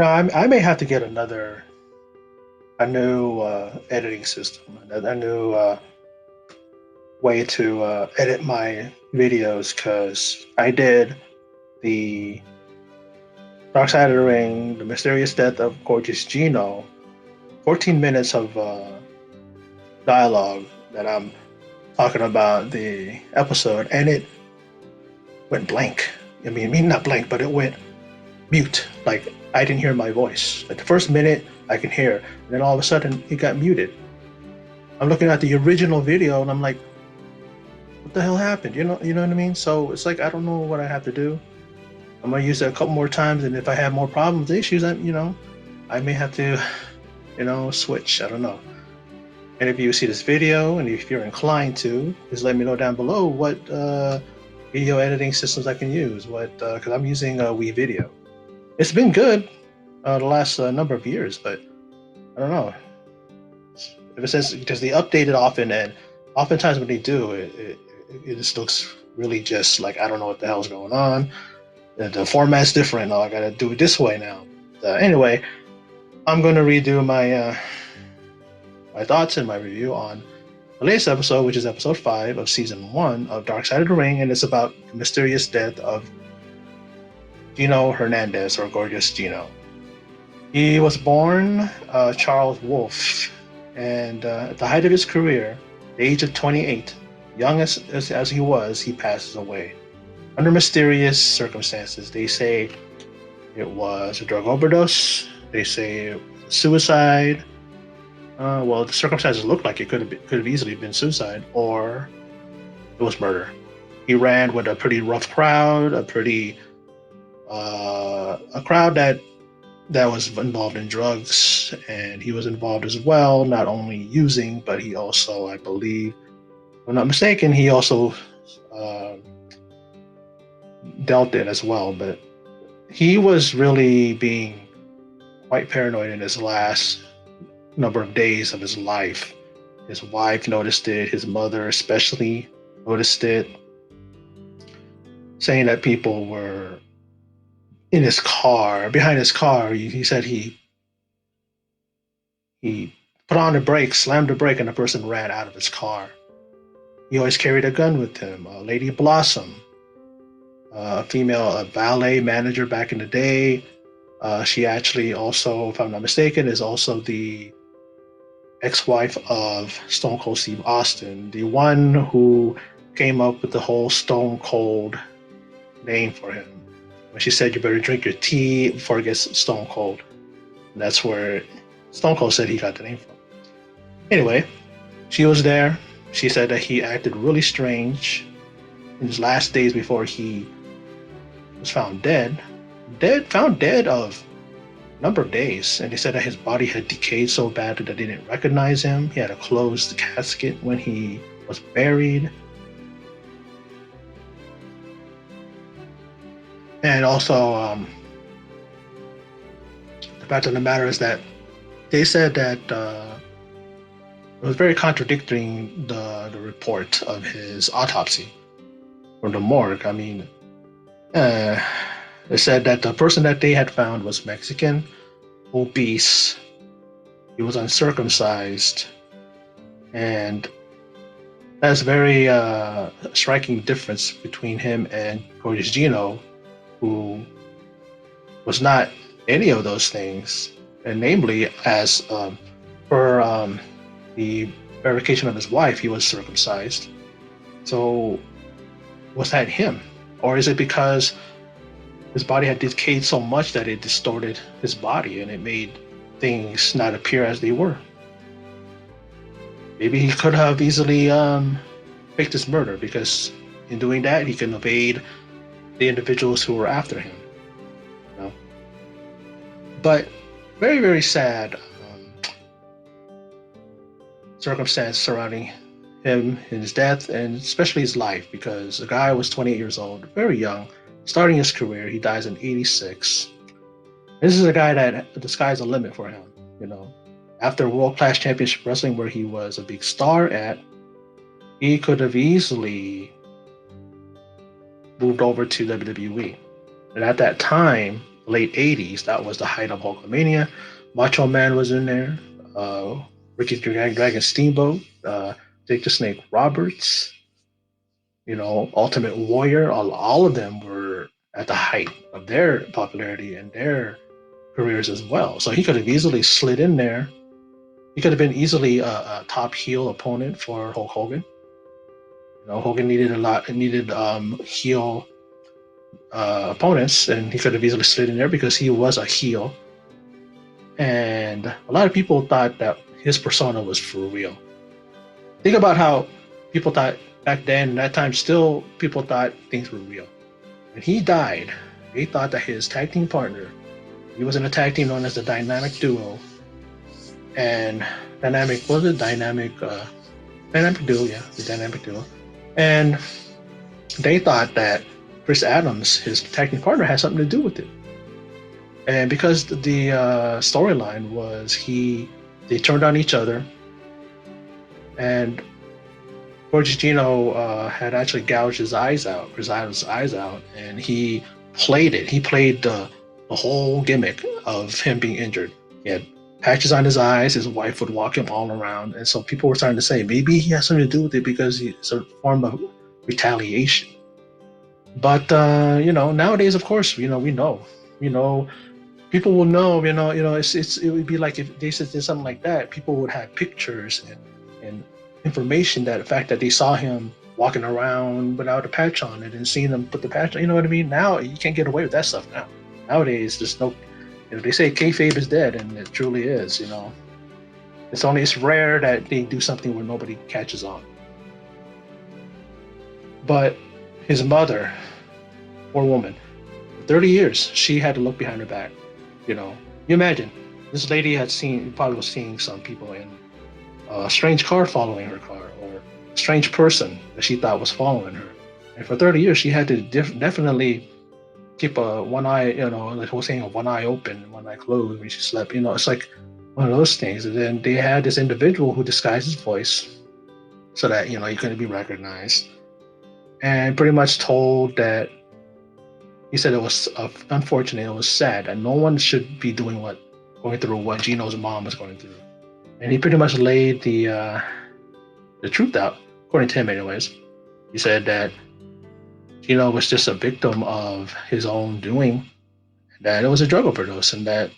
I may have to get a new editing system, a new way to edit my videos because I did the Dark Side of the Ring, The Mysterious Death of Gorgeous Gino, 14 minutes of dialogue that I'm talking about the episode, and it went blank. I mean, not blank, but it went mute. Like I didn't hear my voice. Like the first minute, I can hear, and then all of a sudden, it got muted. I'm looking at the original video, and I'm like, "What the hell happened?" You know what I mean? So it's like I don't know what I have to do. I'm gonna use it a couple more times, and if I have more problems, issues, I may have to, switch. I don't know. And if you see this video, and if you're inclined to, just let me know down below what video editing systems I can use. What because I'm using We Video. It's been good the last number of years, but I don't know. Ever since because they update it often, and oftentimes when they do, it just looks really just like I don't know what the hell's going on. The format's different. Oh, I gotta do it this way now. Anyway, I'm gonna redo my thoughts and my review on the latest episode, which is episode 5 of season 1 of Dark Side of the Ring, and it's about the mysterious death of Gino Hernandez, or Gorgeous Gino. He was born Charles Wolfe, and at the height of his career, the age of 28, young as he was, he passes away under mysterious circumstances. They say it was a drug overdose. They say it was suicide. Well, the circumstances looked like it could have easily been suicide, or it was murder. He ran with a pretty rough crowd, a crowd that was involved in drugs, and he was involved as well, not only using, but he also, I believe, if I'm not mistaken, he also uh, dealt it as well. But he was really being quite paranoid in his last number of days of his life. His wife noticed it, his mother especially noticed it, saying that people were in his car, behind his car. He said he put on the brakes, slammed the brake, and the person ran out of his car. He always carried a gun with him. Lady Blossom, a female ballet manager back in the day. She actually also, if I'm not mistaken, is also the ex-wife of Stone Cold Steve Austin, the one who came up with the whole Stone Cold name for him. When she said, "You better drink your tea before it gets stone cold," and that's where Stone Cold said he got the name from. Anyway, she was there. She said that he acted really strange in his last days before he was found dead. Found dead of a number of days, and they said that his body had decayed so bad that they didn't recognize him. He had a closed casket when he was buried. And also, the fact of the matter is that they said that it was very contradicting the report of his autopsy from the morgue. I mean, uh, they said that the person that they had found was Mexican, obese, he was uncircumcised, and that's a very striking difference between him and Gorgeous Gino, who was not any of those things, and namely, as per the verification of his wife, he was circumcised. So, was that him? Or is it because his body had decayed so much that it distorted his body and it made things not appear as they were? Maybe he could have easily faked his murder because in doing that, he can evade the individuals who were after him. You know? But very, very sad circumstance surrounding him, his death, and especially his life, because the guy was 28 years old, very young, starting his career. He dies in 86. This is a guy that the sky's the limit for him, you know. After World Class Championship Wrestling, where he was a big star at, he could have easily moved over to WWE. And at that time, late 80s, that was the height of Hulkamania. Macho Man was in there. Uh, Ricky Dragon Steamboat, Jake the Snake Roberts, Ultimate Warrior. All of them were at the height of their popularity and their careers as well. So he could have easily slid in there. He could have been easily a top heel opponent for Hulk Hogan. Hogan needed a lot, needed heel opponents, and he could have easily slid in there because he was a heel. And a lot of people thought that his persona was for real. Think about how people thought back then, that time, still people thought things were real. When he died, they thought that his tag team partner, he was in a tag team known as the Dynamic Duo, and Dynamic Duo, yeah, the Dynamic Duo, and they thought that Chris Adams, his tag team partner, had something to do with it. And because the storyline was they turned on each other, and Gino had actually gouged his eyes out, Chris Adams' eyes out, and he played it. He played the whole gimmick of him being injured. He had patches on his eyes. His wife would walk him all around, and so people were starting to say maybe he has something to do with it because it's a form of retaliation. But nowadays, of course, we know, people will know, it would be like if they said something like that, people would have pictures and information that the fact that they saw him walking around without a patch on it and seeing them put the patch on, you know what I mean? Now you can't get away with that stuff now. Nowadays, there's no, they say kayfabe is dead, and it truly is, It's rare that they do something where nobody catches on. But his mother, poor woman, for 30 years, she had to look behind her back. You imagine, this lady probably was seeing some people in a strange car following her car, or a strange person that she thought was following her. And for 30 years, she had to definitely keep one eye, like I was saying, one eye open, one eye closed when she slept. It's like one of those things. And then they had this individual who disguised his voice so that, he couldn't be recognized. And pretty much told that, he said it was unfortunate, it was sad, and no one should be going through what Gino's mom was going through. And he pretty much laid the truth out, according to him anyways. He said that Gino was just a victim of his own doing, that it was a drug overdose, and that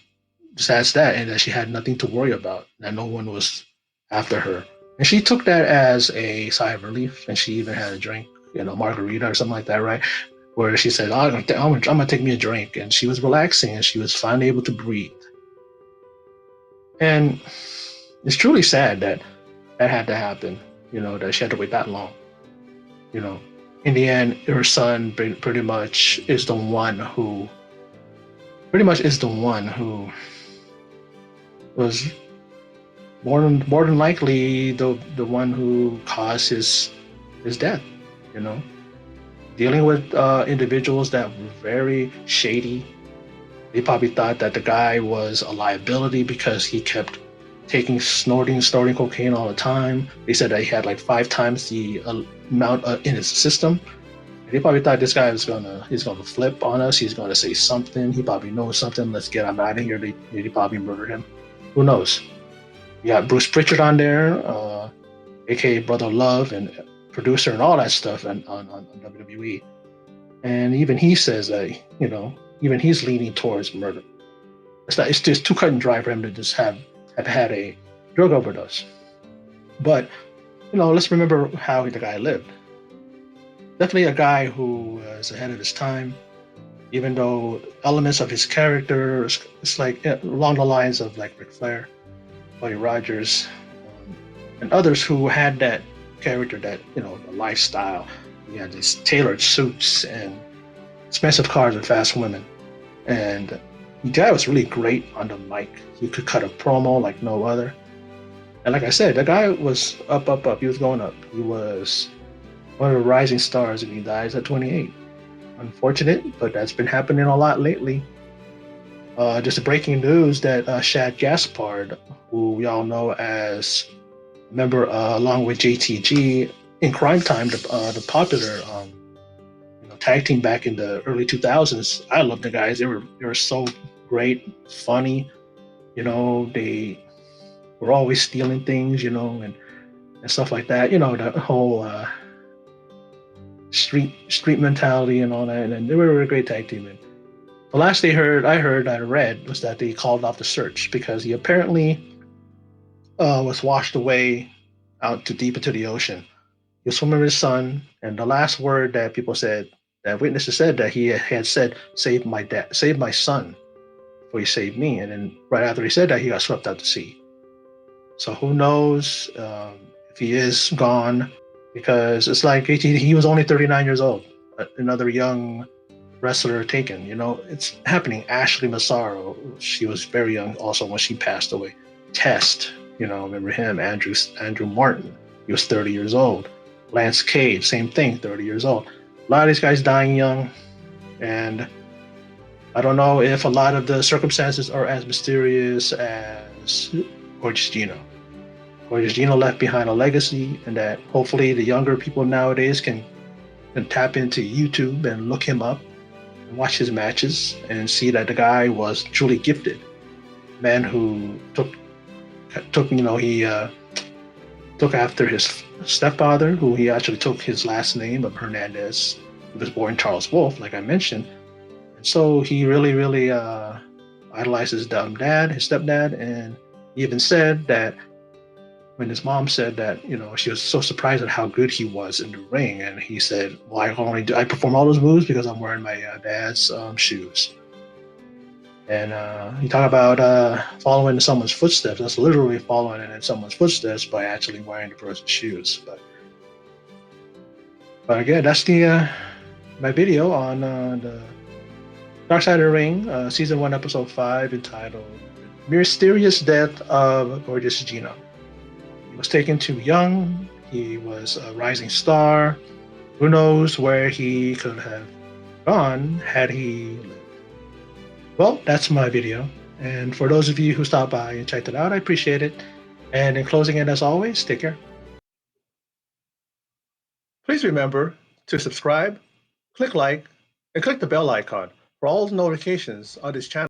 that's that, and that she had nothing to worry about, that no one was after her. And she took that as a sigh of relief, and she even had a drink, margarita or something like that, right? Where she said, I'm gonna take me a drink. And she was relaxing, and she was finally able to breathe. And it's truly sad that had to happen, that she had to wait that long. In the end, her son pretty much is the one who was more than likely the one who caused his death, dealing with individuals that were very shady. They probably thought that the guy was a liability because he kept snorting cocaine all the time. They said that he had like 5 times the amount in his system. And they probably thought this guy he's gonna flip on us. He's gonna say something. He probably knows something. Let's get him out of here. They probably murdered him. Who knows? You got Bruce Pritchard on there, aka Brother Love, and producer and all that stuff on WWE. And even he says that, even he's leaning towards murder. It's just too cut and dry for him to just have had a drug overdose. But, let's remember how the guy lived. Definitely a guy who was ahead of his time, even though elements of his character, it's like along the lines of like Ric Flair, Buddy Rogers, and others who had that character, that, the lifestyle. You had these tailored suits and expensive cars and fast women. And the guy was really great on the mic. He could cut a promo like no other. And like I said, the guy was up. He was going up. He was one of the rising stars, and he dies at 28. Unfortunate, but that's been happening a lot lately. Just a breaking news that Shad Gaspard, who we all know as a member along with JTG in Crime Time, the popular tag team back in the early 2000s. I love the guys. They were so great, funny. They were always stealing things, and stuff like that. The whole street mentality and all that. And they were a great tag team. And the last I read was that they called off the search because he apparently was washed away out to deep into the ocean. He was swimming with his son, and the last word that people said, that witnesses said, that he had said, "Save my dad, save my son, before he saved me." And then right after he said that, he got swept out to sea. So who knows if he is gone? Because it's like he was only 39 years old. Another young wrestler taken. It's happening. Ashley Massaro, she was very young also when she passed away. Test, remember him? Andrew Martin, he was 30 years old. Lance Cade, same thing, 30 years old. A lot of these guys dying young, and I don't know if a lot of the circumstances are as mysterious as Gorgeous Gino. Gorgeous Gino left behind a legacy, and that hopefully the younger people nowadays can tap into YouTube and look him up and watch his matches and see that the guy was truly gifted. Man who he took after his stepfather, who he actually took his last name of Hernandez. He was born Charles Wolf, like I mentioned. And so he really, really idolized his stepdad, and he even said that when his mom said that, she was so surprised at how good he was in the ring, and he said, "Well, I perform all those moves because I'm wearing my dad's shoes." And you talk about following in someone's footsteps. That's literally following in someone's footsteps by actually wearing the person's shoes. But again, that's the my video on the Dark Side of the Ring, Season 1, Episode 5, entitled Mysterious Death of Gorgeous Gino. He was taken too young. He was a rising star. Who knows where he could have gone had he lived. Well, that's my video. And for those of you who stopped by and checked it out, I appreciate it. And in closing it, as always, take care. Please remember to subscribe, click like, and click the bell icon for all notifications on this channel.